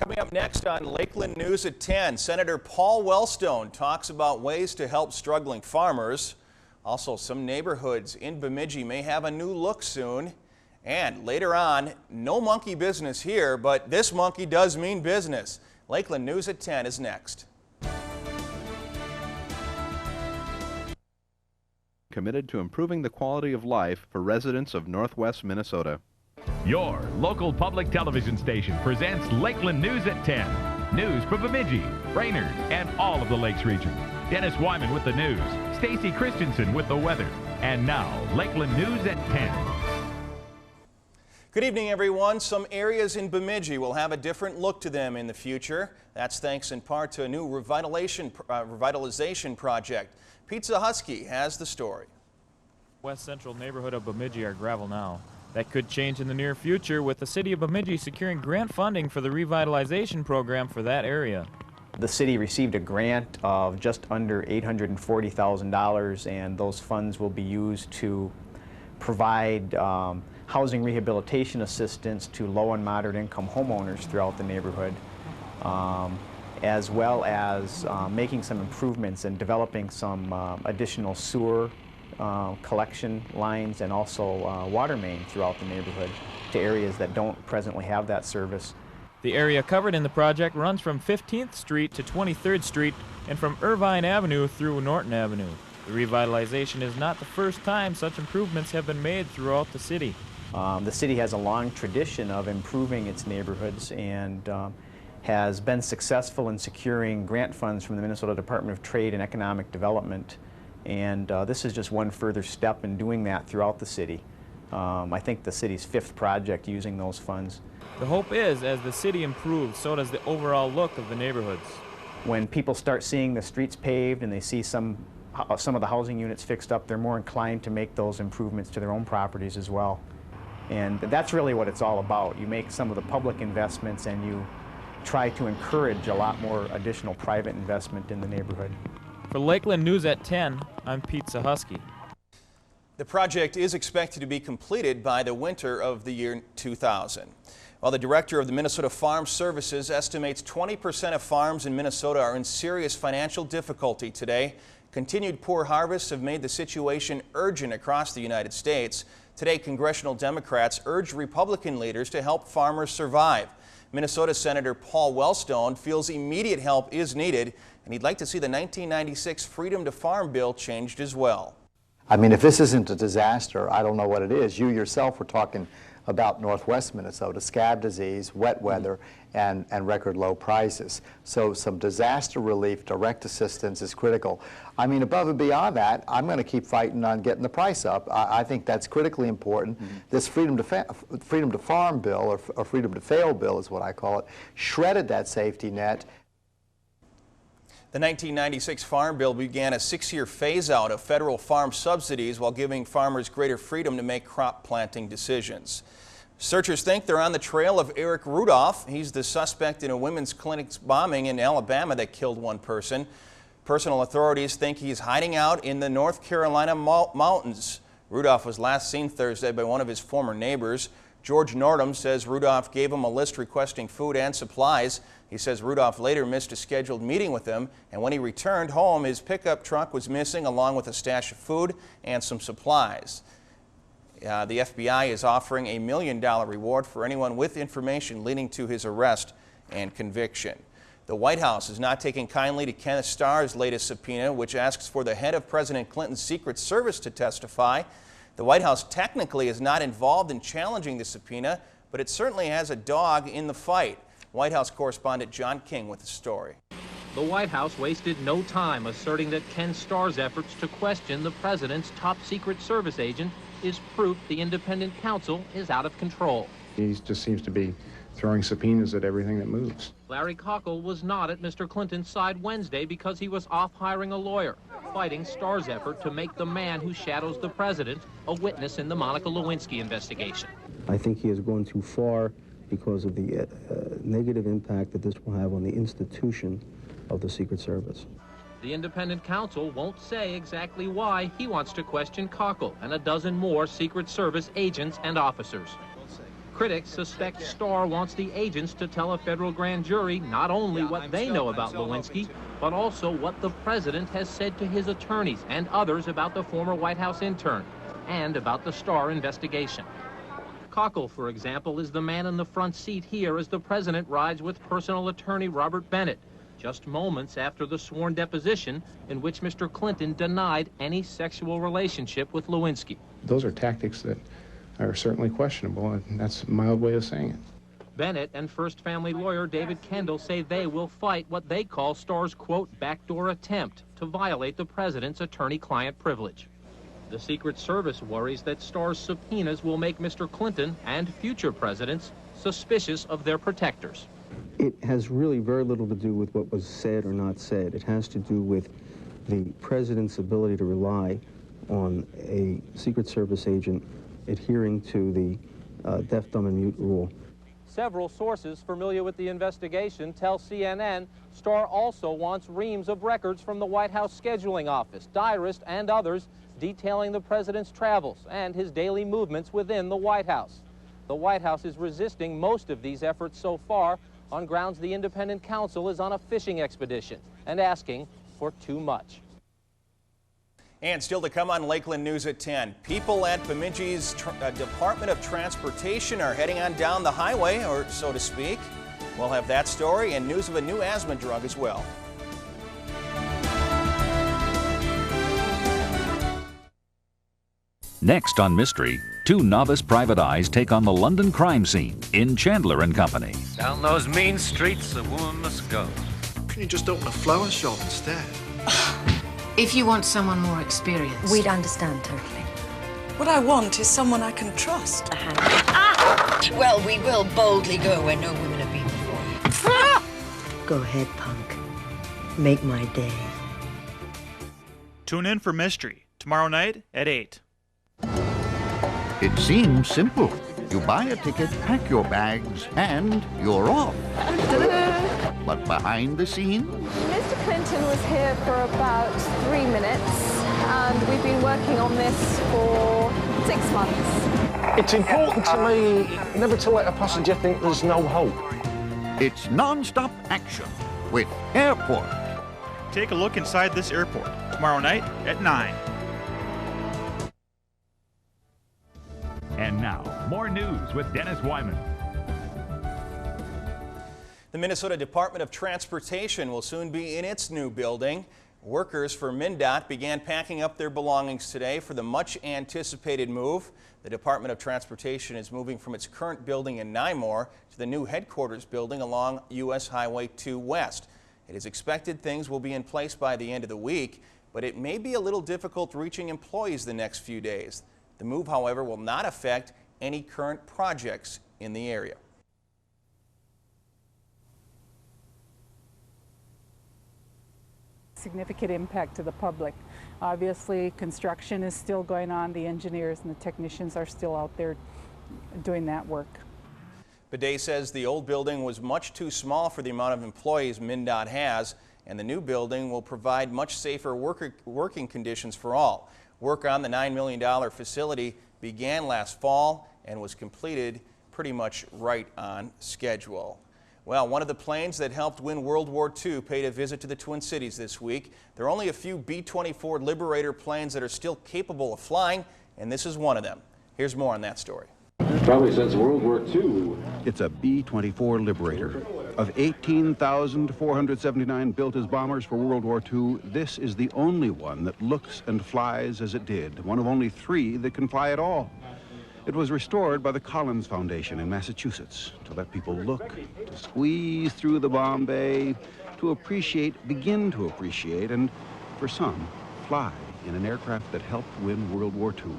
Coming up next on Lakeland News at 10, Senator Paul Wellstone talks about ways to help struggling farmers. Also, some neighborhoods in Bemidji may have a new look soon. And later on, no monkey business here, but this monkey does mean business. Lakeland News at 10 is next. Committed to improving the quality of life for residents of Northwest Minnesota. Your local public television station presents Lakeland News at 10. News for Bemidji, Brainerd, and all of the Lakes region. Dennis Wyman with the news, Stacy Christensen with the weather. And now, Lakeland News at 10. Good evening, everyone. Some areas in Bemidji will have a different look to them in the future. That's thanks in part to a new revitalization project. Pizza Husky has the story. West Central neighborhood of Bemidji are gravel now. That could change in the near future with the city of Bemidji securing grant funding for the revitalization program for that area. The city received a grant of just under $840,000, and those funds will be used to provide housing rehabilitation assistance to low and moderate income homeowners throughout the neighborhood, as well as making some improvements and developing some additional sewer collection lines and also water main throughout the neighborhood to areas that don't presently have that service. The area covered in the project runs from 15th Street to 23rd Street and from Irvine Avenue through Norton Avenue. The revitalization is not the first time such improvements have been made throughout the city. The city has a long tradition of improving its neighborhoods and has been successful in securing grant funds from the Minnesota Department of Trade and Economic Development. And this is just one further step in doing that throughout the city. I think the city's 5th project using those funds. The hope is, as the city improves, so does the overall look of the neighborhoods. When people start seeing the streets paved and they see some of the housing units fixed up, they're more inclined to make those improvements to their own properties as well. And that's really what it's all about. You make some of the public investments and you try to encourage a lot more additional private investment in the neighborhood. For Lakeland News at 10, I'm Pizza Husky. The project is expected to be completed by the winter of the year 2000. While the director of the Minnesota Farm Services estimates 20% of farms in Minnesota are in serious financial difficulty today, continued poor harvests have made the situation urgent across the United States. Today, congressional Democrats urged Republican leaders to help farmers survive. Minnesota Senator Paul Wellstone feels immediate help is needed, and he'd like to see the 1996 Freedom to Farm bill changed as well. I mean, if this isn't a disaster, I don't know what it is. You yourself were talking about Northwest Minnesota, scab disease, wet weather, and record low prices. So some disaster relief, direct assistance is critical. I mean, above and beyond that, I'm going to keep fighting on getting the price up. I think that's critically important. This Freedom to Farm bill, or Freedom to Fail bill is what I call it, shredded that safety net. The 1996 Farm Bill began a 6-year phase-out of federal farm subsidies while giving farmers greater freedom to make crop planting decisions. Searchers think they're on the trail of Eric Rudolph. He's the suspect in a women's clinic's bombing in Alabama that killed one person. Personal authorities think he's hiding out in the North Carolina mountains. Rudolph was last seen Thursday by one of his former neighbors. George Nordham says Rudolph gave him a list requesting food and supplies. He says Rudolph later missed a scheduled meeting with him, and when he returned home, his pickup truck was missing along with a stash of food and some supplies. The FBI is offering a $1 million reward for anyone with information leading to his arrest and conviction. The White House is not taking kindly to Kenneth Starr's latest subpoena, which asks for the head of President Clinton's Secret Service to testify. The White House technically is not involved in challenging the subpoena, but it certainly has a dog in the fight. White House correspondent John King with the story. The White House wasted no time asserting that Ken Starr's efforts to question the president's top Secret Service agent is proof the independent counsel is out of control. He just seems to be throwing subpoenas at everything that moves. Larry Cockle was not at Mr. Clinton's side Wednesday because he was off hiring a lawyer, fighting Starr's effort to make the man who shadows the president a witness in the Monica Lewinsky investigation. I think he has gone too far because of the negative impact that this will have on the institution of the Secret Service. The independent counsel won't say exactly why he wants to question Cockle and a dozen more Secret Service agents and officers. Critics suspect Starr wants the agents to tell a federal grand jury not only what they know about Lewinsky, but also what the president has said to his attorneys and others about the former White House intern and about the Starr investigation. Cockle, for example, is the man in the front seat here as the president rides with personal attorney Robert Bennett, just moments after the sworn deposition in which Mr. Clinton denied any sexual relationship with Lewinsky. Those are tactics that are certainly questionable, and that's a mild way of saying it. Bennett and First Family lawyer David Kendall say they will fight what they call Starr's, quote, backdoor attempt to violate the president's attorney-client privilege. The Secret Service worries that Starr's subpoenas will make Mr. Clinton and future presidents suspicious of their protectors. It has really very little to do with what was said or not said. It has to do with the president's ability to rely on a Secret Service agent adhering to the deaf, dumb, and mute rule. Several sources familiar with the investigation tell CNN Starr also wants reams of records from the White House scheduling office, diarist, and others detailing the president's travels and his daily movements within the White House. The White House is resisting most of these efforts so far on grounds the independent counsel is on a fishing expedition and asking for too much. And still to come on Lakeland News at 10. People at Bemidji's Department of Transportation are heading on down the highway, or so to speak. We'll have that story and news of a new asthma drug as well. Next on Mystery, two novice private eyes take on the London crime scene in Chandler and Company. Down those mean streets a woman must go. Can you just open a flower shop instead? If you want someone more experienced. We'd understand totally. What I want is someone I can trust. Well, we will boldly go where no women have been before. Go ahead, punk. Make my day. Tune in for Mystery, tomorrow night at 8. It seems simple. You buy a ticket, pack your bags, and you're off. But behind the scenes? Mr. Clinton was here for about 3 minutes, and we've been working on this for 6 months. It's important to me never to let a passenger think there's no hope. It's non-stop action with Airport. Take a look inside this airport tomorrow night at 9. And now, more news with Dennis Wyman. The Minnesota Department of Transportation will soon be in its new building. Workers for MnDOT began packing up their belongings today for the much-anticipated move. The Department of Transportation is moving from its current building in Nymore to the new headquarters building along U.S. Highway 2 West. It is expected things will be in place by the end of the week, but it may be a little difficult reaching employees the next few days. The move, however, will not affect any current projects in the area. Significant impact to the public. Obviously, construction is still going on. The engineers and the technicians are still out there doing that work. Bidet says the old building was much too small for the amount of employees MnDOT has, and the new building will provide much safer working conditions for all. Work on the $9 million facility began last fall and was completed pretty much right on schedule. Well, one of the planes that helped win World War II paid a visit to the Twin Cities this week. There are only a few B-24 Liberator planes that are still capable of flying, and this is one of them. Here's more on that story. Probably since World War II. It's a B-24 Liberator. Of 18,479 built as bombers for World War II, this is the only one that looks and flies as it did, one of only 3 that can fly at all. It was restored by the Collins Foundation in Massachusetts to let people look, to squeeze through the bomb bay, to appreciate, begin to appreciate, and for some, fly in an aircraft that helped win World War II.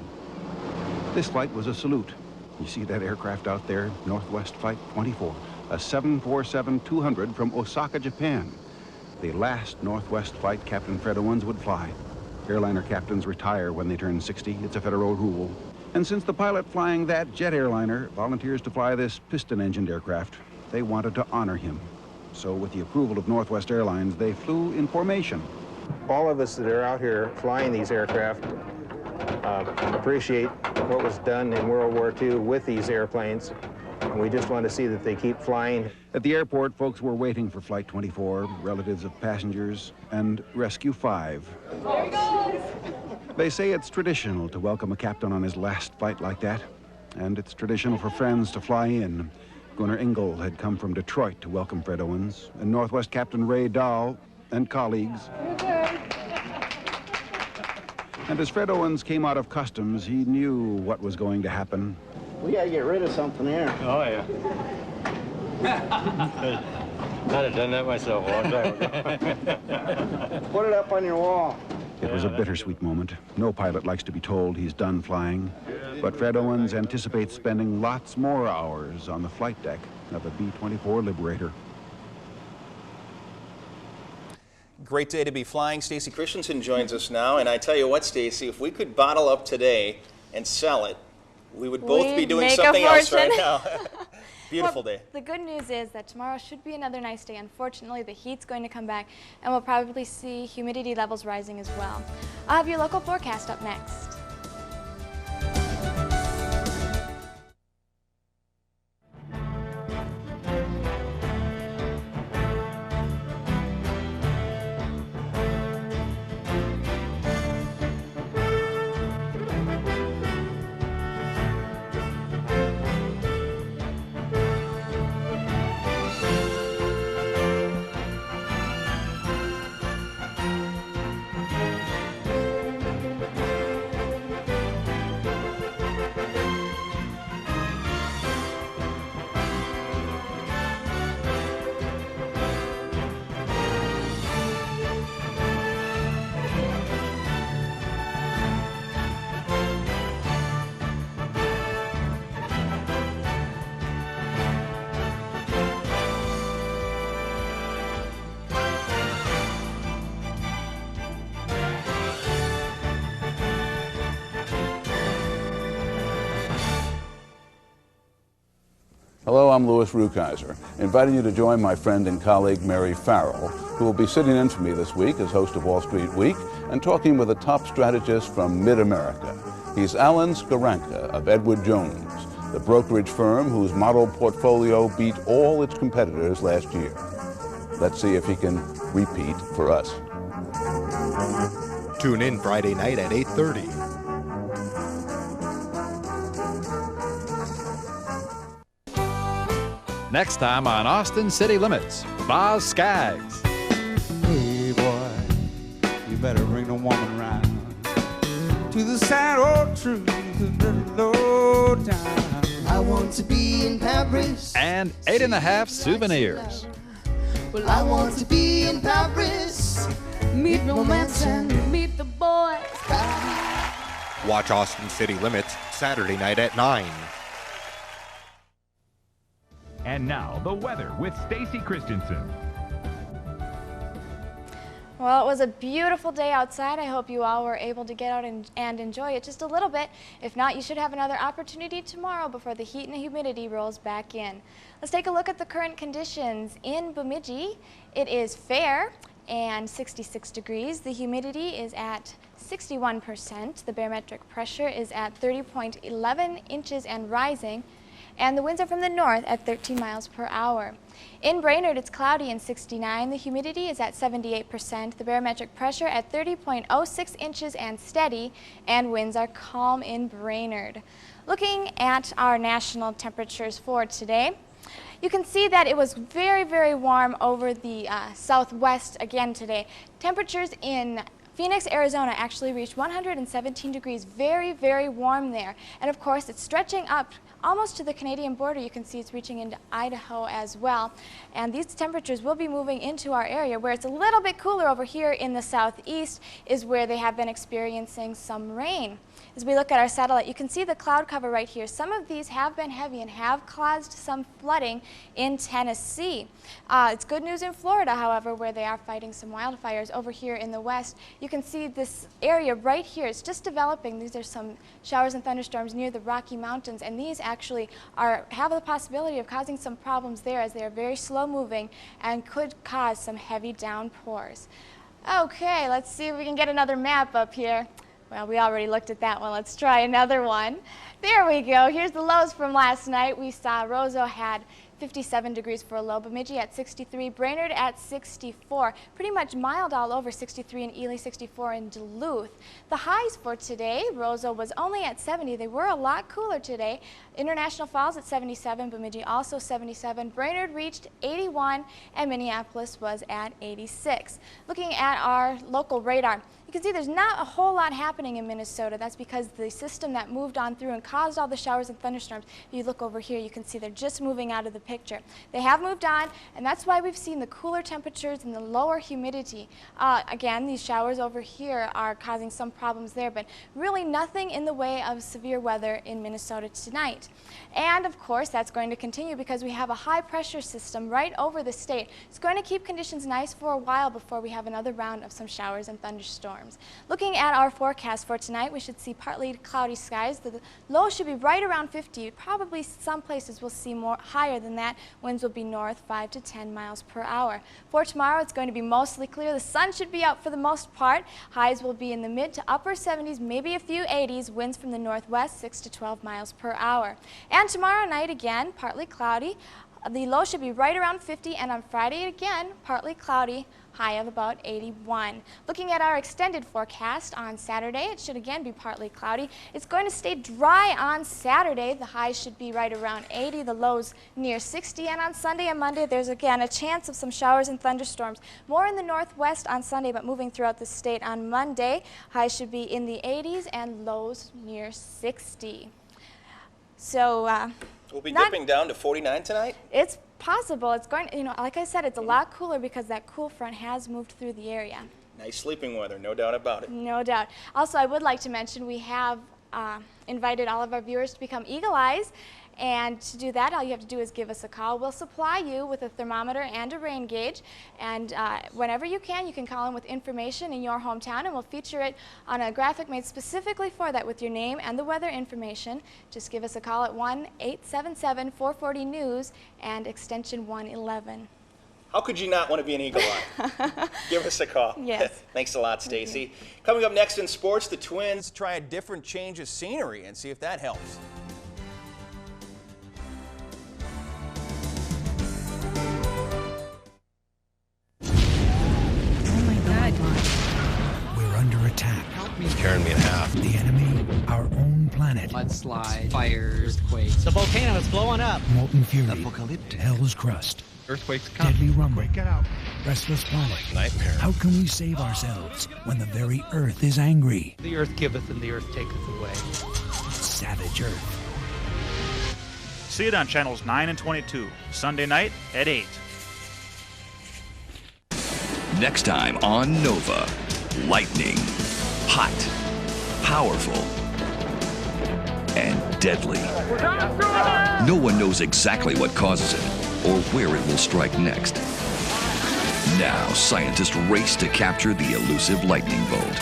This flight was a salute. You see that aircraft out there, Northwest Flight 24, a 747-200 from Osaka, Japan. The last Northwest flight Captain Fred Owens would fly. Airliner captains retire when they turn 60. It's a federal rule. And since the pilot flying that jet airliner volunteers to fly this piston-engined aircraft, they wanted to honor him. So with the approval of Northwest Airlines, they flew in formation. All of us that are out here flying these aircraft appreciate what was done in World War II with these airplanes. We just want to see that they keep flying. At the airport, folks were waiting for Flight 24, relatives of passengers, and Rescue 5. There he goes! They say it's traditional to welcome a captain on his last flight like that, and it's traditional for friends to fly in. Gunnar Engel had come from Detroit to welcome Fred Owens, and Northwest Captain Ray Dahl and colleagues. And as Fred Owens came out of customs, he knew what was going to happen. We gotta get rid of something here. Oh, yeah. I'd have done that myself a long time ago. Put it up on your wall. It was a bittersweet moment. No pilot likes to be told he's done flying, but Fred Owens anticipates spending lots more hours on the flight deck of a B-24 Liberator. Great day to be flying. Stacy Christensen joins us now, and I tell you what, Stacy, if we could bottle up today and sell it, we would both be doing something else right now. Beautiful day. The good news is that tomorrow should be another nice day. Unfortunately, the heat's going to come back, and we'll probably see humidity levels rising as well. I'll have your local forecast up next. Hello, I'm Louis Rukeyser, inviting you to join my friend and colleague Mary Farrell, who will be sitting in for me this week as host of Wall Street Week and talking with a top strategist from mid-America. He's Alan Skaranka of Edward Jones, the brokerage firm whose model portfolio beat all its competitors last year. Let's see if he can repeat for us. Tune in Friday night at 8:30. Next time on Austin City Limits, Boz Skaggs. Hey boy, you better bring the woman round to the sad old truth of the low down. I want to be in Paris. And 8.5 Souvenirs. Well, I want to be in Paris. Meet romance and meet the boys. Watch Austin City Limits Saturday night at 9. And now, the weather with Stacy Christensen. Well, it was a beautiful day outside. I hope you all were able to get out and enjoy it just a little bit. If not, you should have another opportunity tomorrow before the heat and the humidity rolls back in. Let's take a look at the current conditions. In Bemidji, it is fair and 66 degrees. The humidity is at 61%. The barometric pressure is at 30.11 inches and rising. And the winds are from the north at 13 miles per hour. In Brainerd, it's cloudy and 69. The humidity is at 78%. The barometric pressure at 30.06 inches and steady. And winds are calm in Brainerd. Looking at our national temperatures for today, you can see that it was very, very warm over the southwest again today. Temperatures in Phoenix, Arizona actually reached 117 degrees. Very, very warm there. And of course, it's stretching up almost to the Canadian border. You can see it's reaching into Idaho as well. And these temperatures will be moving into our area. Where it's a little bit cooler over here in the southeast is where they have been experiencing some rain. As we look at our satellite, you can see the cloud cover right here. Some of these have been heavy and have caused some flooding in Tennessee. It's good news in Florida, however, where they are fighting some wildfires. Over here in the west, you can see this area right here. It's just developing. These are some showers and thunderstorms near the Rocky Mountains, and these actually have the possibility of causing some problems there as they are very slow moving and could cause some heavy downpours. Okay, let's see if we can get another map up here. Well, we already looked at that one. Let's try another one. There we go. Here's the lows from last night. We saw Roseau had 57 degrees for a low, Bemidji at 63, Brainerd at 64. Pretty much mild all over, 63 in Ely, 64 in Duluth. The highs for today, Roseau was only at 70. They were a lot cooler today. International Falls at 77, Bemidji also 77. Brainerd reached 81, and Minneapolis was at 86. Looking at our local radar, you can see there's not a whole lot happening in Minnesota. That's because the system that moved on through and caused all the showers and thunderstorms, if you look over here, you can see they're just moving out of the picture. They have moved on, and that's why we've seen the cooler temperatures and the lower humidity. Again, these showers over here are causing some problems there, but really nothing in the way of severe weather in Minnesota tonight. And of course, that's going to continue because we have a high pressure system right over the state. It's going to keep conditions nice for a while before we have another round of some showers and thunderstorms. Looking at our forecast for tonight, we should see partly cloudy skies. The low should be right around 50. Probably some places will see more higher than that. Winds will be north 5 to 10 miles per hour. For tomorrow, it's going to be mostly clear. The sun should be out for the most part. Highs will be in the mid to upper 70s, maybe a few 80s. Winds from the northwest 6 to 12 miles per hour. And tomorrow night again, partly cloudy. The low should be right around 50, and on Friday again, partly cloudy, high of about 81. Looking at our extended forecast on Saturday, it should again be partly cloudy. It's going to stay dry on Saturday. The highs should be right around 80, the lows near 60, and on Sunday and Monday, there's again a chance of some showers and thunderstorms. More in the northwest on Sunday, but moving throughout the state on Monday. Highs should be in the 80s and lows near 60. So, we'll be dipping down to 49 tonight? It's possible. It's going, like I said, it's a lot cooler because that cool front has moved through the area. Nice sleeping weather, no doubt about it. No doubt. Also, I would like to mention we have invited all of our viewers to become Eagle Eyes. And to do that, all you have to do is give us a call. We'll supply you with a thermometer and a rain gauge. And whenever you can call in with information in your hometown, and we'll feature it on a graphic made specifically for that with your name and the weather information. Just give us a call at 1-877-440-NEWS and extension 111. How could you not want to be an Eagle Eye? Give us a call. Yes. Thanks a lot, Stacy. Coming up next in sports, the Twins try a different change of scenery and see if that helps. We're under attack. He's tearing me in half. The enemy, our own planet. Mudslide, fires, earthquakes. The volcano is blowing up. Molten fury. Apocalyptic. Hell's crust. Earthquakes come. Deadly rumble. Quick, get out. Restless planet. Nightmare. How can we save ourselves when the very earth is angry? The earth giveth and the earth taketh away. Savage Earth. See it on channels 9 and 22, Sunday night at 8. Next time on Nova, lightning, hot, powerful, and deadly. No one knows exactly what causes it or where it will strike next. Now, scientists race to capture the elusive lightning bolt.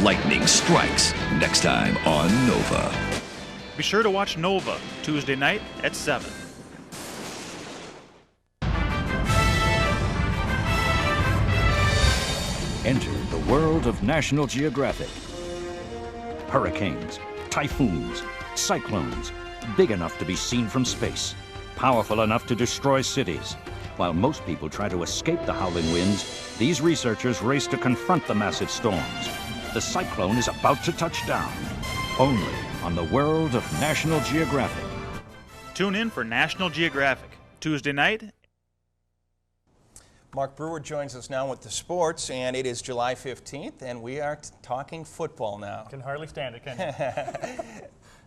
Lightning strikes next time on Nova. Be sure to watch Nova Tuesday night at 7. Enter the world of National Geographic. Hurricanes, typhoons, cyclones, big enough to be seen from space, powerful enough to destroy cities. While most people try to escape the howling winds, these researchers race to confront the massive storms. The cyclone is about to touch down, only on the world of National Geographic. Tune in for National Geographic, Tuesday night. Mark Brewer joins us now with the sports, and it is July 15th, and we are talking football now. Can hardly stand it, can you?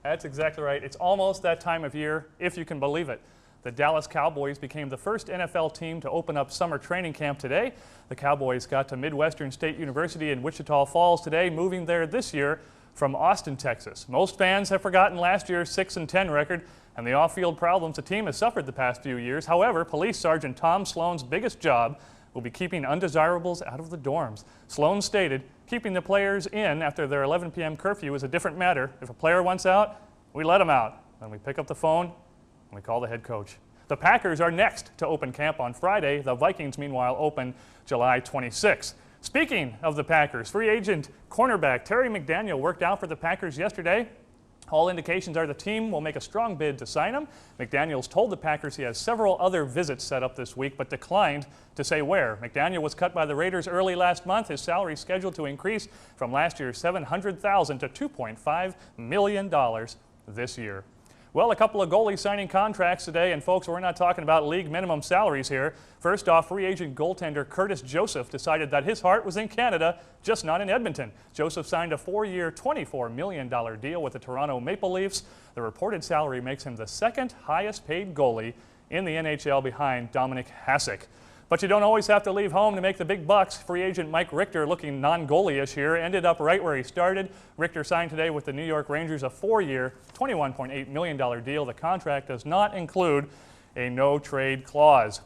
That's exactly right. It's almost that time of year, if you can believe it. The Dallas Cowboys became the first NFL team to open up summer training camp today. The Cowboys got to Midwestern State University in Wichita Falls today, moving there this year from Austin, Texas. Most fans have forgotten last year's 6-10 record and the off-field problems the team has suffered the past few years. However, Police Sergeant Tom Sloan's biggest job will be keeping undesirables out of the dorms. Sloan stated, keeping the players in after their 11 p.m. curfew is a different matter. If a player wants out, we let him out. Then we pick up the phone and we call the head coach. The Packers are next to open camp on Friday. The Vikings, meanwhile, open July 26th. Speaking of the Packers, free agent cornerback Terry McDaniel worked out for the Packers yesterday. All indications are the team will make a strong bid to sign him. McDaniel's told the Packers he has several other visits set up this week, but declined to say where. McDaniel was cut by the Raiders early last month. His salary is scheduled to increase from last year's $700,000 to $2.5 million this year. Well, a couple of goalie signing contracts today, and folks, we're not talking about league minimum salaries here. First off, free agent goaltender Curtis Joseph decided that his heart was in Canada, just not in Edmonton. Joseph signed a 4-year, $24 million deal with the Toronto Maple Leafs. The reported salary makes him the second highest paid goalie in the NHL behind Dominik Hasek. But you don't always have to leave home to make the big bucks. Free agent Mike Richter, looking non-goalie-ish here, ended up right where he started. Richter signed today with the New York Rangers a 4-year, $21.8 million deal. The contract does not include a no-trade clause.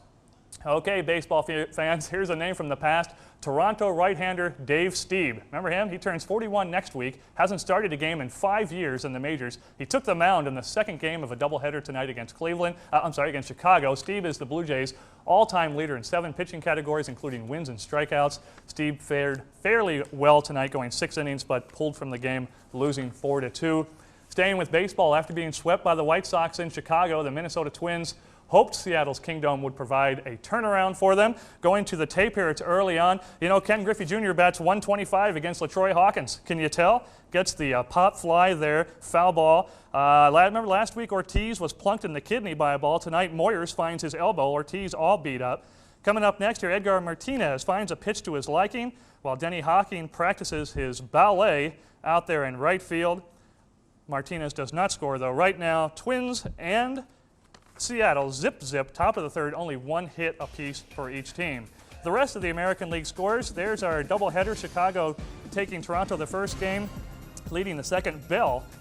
Okay, baseball fans, here's a name from the past. Toronto right-hander Dave Stieb. Remember him? He turns 41 next week. Hasn't started a game in 5 years in the majors. He took the mound in the second game of a doubleheader tonight against against Chicago. Stieb is the Blue Jays' all-time leader in 7 pitching categories, including wins and strikeouts. Stieb fared fairly well tonight, going 6 innings, but pulled from the game, losing 4-2. Staying with baseball, after being swept by the White Sox in Chicago, the Minnesota Twins hoped Seattle's Kingdom would provide a turnaround for them. Going to the tape here, it's early on. You know, Ken Griffey Jr. bats .125 against LaTroy Hawkins. Can you tell? Gets the pop fly there, foul ball. Remember last week Ortiz was plunked in the kidney by a ball. Tonight Moyers finds his elbow. Ortiz all beat up. Coming up next here, Edgar Martinez finds a pitch to his liking, while Denny Hawking practices his ballet out there in right field. Martinez does not score, though. Right now, Twins and Seattle zip, top of the third, only 1 hit apiece for each team. The rest of the American League scores, there's our doubleheader. Chicago taking Toronto the first game, leading the second.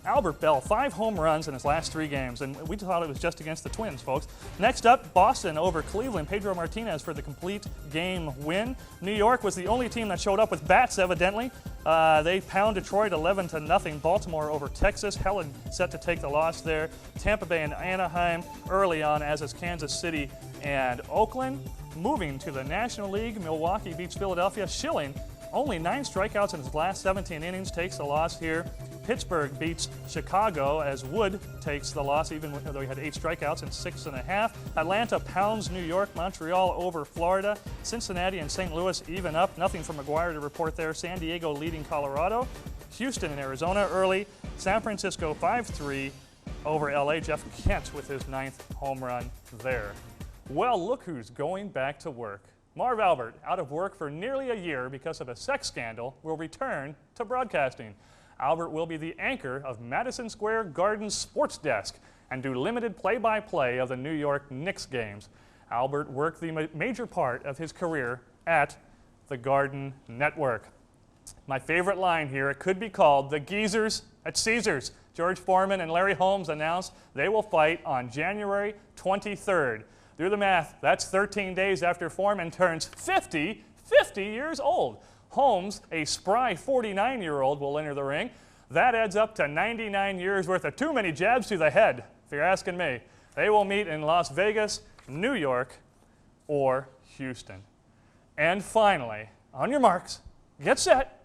Albert Bell, 5 home runs in his last 3 games, and we thought it was just against the Twins, folks. Next up, Boston over Cleveland. Pedro Martinez for the complete game win. New York was the only team that showed up with bats, evidently. They pound Detroit 11-0. Baltimore over Texas. Helen set to take the loss there. Tampa Bay and Anaheim early on, as is Kansas City and Oakland. Moving to the National League, Milwaukee beats Philadelphia. Schilling, only 9 strikeouts in his last 17 innings, takes the loss here. Pittsburgh beats Chicago as Wood takes the loss, even though he had 8 strikeouts in 6.5. Atlanta pounds New York. Montreal over Florida. Cincinnati and St. Louis even up. Nothing from McGuire to report there. San Diego leading Colorado. Houston and Arizona early. San Francisco 5-3 over LA. Jeff Kent with his 9th home run there. Well, look who's going back to work. Marv Albert, out of work for nearly a year because of a sex scandal, will return to broadcasting. Albert will be the anchor of Madison Square Garden's sports desk and do limited play-by-play of the New York Knicks games. Albert worked the major part of his career at the Garden Network. My favorite line here, it could be called the Geezers at Caesars. George Foreman and Larry Holmes announced they will fight on January 23rd. Do the math, that's 13 days after Foreman turns 50 years old. Holmes, a spry 49-year-old, will enter the ring. That adds up to 99 years worth of too many jabs to the head, if you're asking me. They will meet in Las Vegas, New York, or Houston. And finally, on your marks, get set,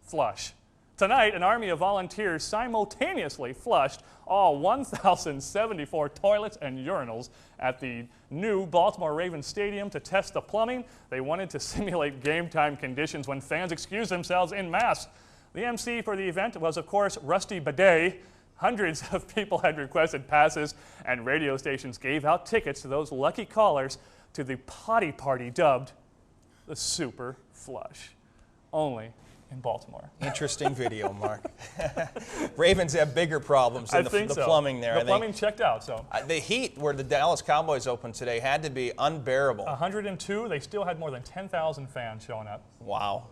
flush. Tonight, an army of volunteers simultaneously flushed all 1,074 toilets and urinals at the new Baltimore Ravens Stadium to test the plumbing. They wanted to simulate game time conditions when fans excused themselves en masse. The MC for the event was, of course, Rusty Bidet. Hundreds of people had requested passes, and radio stations gave out tickets to those lucky callers to the potty party dubbed the Super Flush. Only in Baltimore. Interesting video, Mark. Ravens have bigger problems than the plumbing there. The plumbing checked out, so. The heat where the Dallas Cowboys opened today had to be unbearable. 102, they still had more than 10,000 fans showing up. Wow.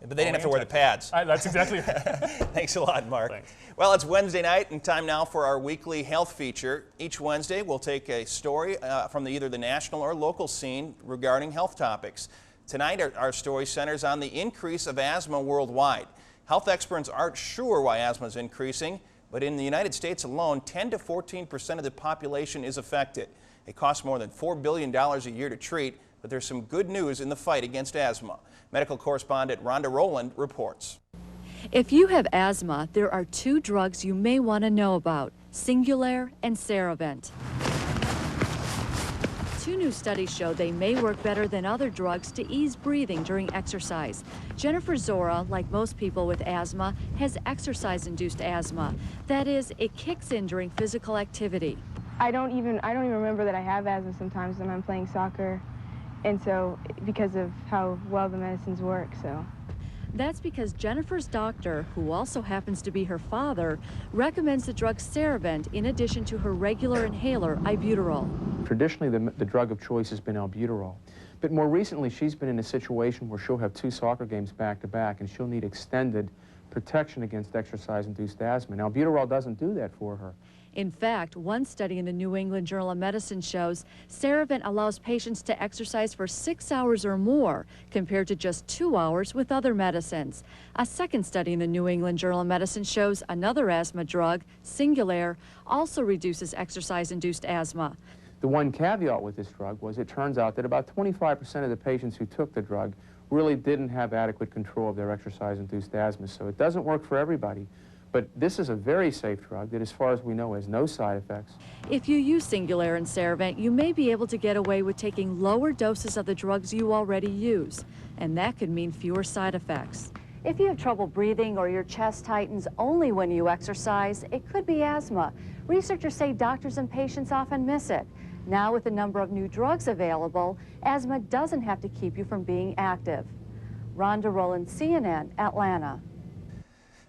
But they didn't have to wear the pads. That's exactly right. Thanks a lot, Mark. Thanks. Well, it's Wednesday night and time now for our weekly health feature. Each Wednesday, we'll take a story from either the national or local scene regarding health topics. Tonight, our story centers on the increase of asthma worldwide. Health experts aren't sure why asthma is increasing, but in the United States alone, 10 to 14% of the population is affected. It costs more than $4 billion a year to treat, but there's some good news in the fight against asthma. Medical correspondent Rhonda Rowland reports. If you have asthma, there are two drugs you may want to know about, Singulair and Ceravent. Two new studies show they may work better than other drugs to ease breathing during exercise. Jennifer Zora, like most people with asthma, has exercise-induced asthma. That is, it kicks in during physical activity. I don't even remember that I have asthma sometimes when I'm playing soccer, and so because of how well the medicines work, so. That's because Jennifer's doctor, who also happens to be her father, recommends the drug Ceravent in addition to her regular inhaler, Albuterol. Traditionally, the drug of choice has been Albuterol. But more recently, she's been in a situation where she'll have 2 soccer games back-to-back, and she'll need extended protection against exercise-induced asthma. Now, Albuterol doesn't do that for her. In fact, one study in the New England Journal of Medicine shows Ceravent allows patients to exercise for 6 hours or more, compared to just 2 hours with other medicines. A second study in the New England Journal of Medicine shows another asthma drug, Singulair, also reduces exercise-induced asthma. The one caveat with this drug was it turns out that about 25% of the patients who took the drug really didn't have adequate control of their exercise-induced asthma, so it doesn't work for everybody. But this is a very safe drug that, as far as we know, has no side effects. If you use Singulair and Ceravent, you may be able to get away with taking lower doses of the drugs you already use, and that could mean fewer side effects. If you have trouble breathing or your chest tightens only when you exercise, it could be asthma. Researchers say doctors and patients often miss it. Now, with a number of new drugs available, asthma doesn't have to keep you from being active. Rhonda Rowland, CNN, Atlanta.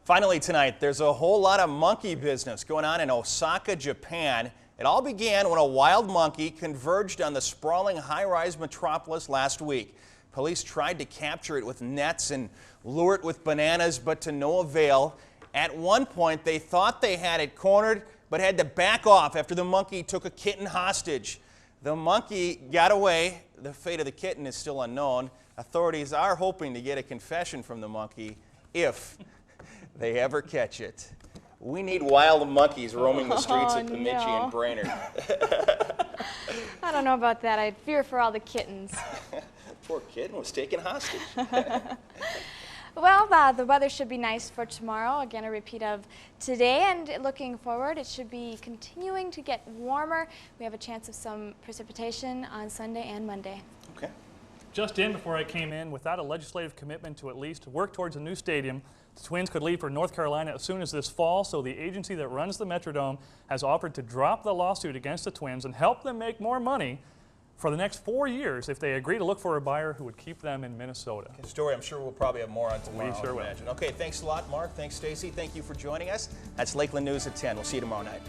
Finally tonight, there's a whole lot of monkey business going on in Osaka, Japan. It all began when a wild monkey converged on the sprawling high-rise metropolis last week. Police tried to capture it with nets and lure it with bananas, but to no avail. At one point, they thought they had it cornered, but had to back off after the monkey took a kitten hostage. The monkey got away. The fate of the kitten is still unknown. Authorities are hoping to get a confession from the monkey if they ever catch it. We need wild monkeys roaming the streets of Bemidji and Brainerd. I don't know about that. I fear for all the kittens. Poor kitten was taken hostage. Well, the weather should be nice for tomorrow. Again, a repeat of today, and looking forward, it should be continuing to get warmer. We have a chance of some precipitation on Sunday and Monday. Okay. Just in before I came in, without a legislative commitment to at least work towards a new stadium, the Twins could leave for North Carolina as soon as this fall, so the agency that runs the Metrodome has offered to drop the lawsuit against the Twins and help them make more money for the next 4 years if they agree to look for a buyer who would keep them in Minnesota. Okay, story I'm sure we'll probably have more on tomorrow. We sure will. Okay, thanks a lot, Mark. Thanks, Stacy. Thank you for joining us. That's Lakeland News at 10. We'll see you tomorrow night.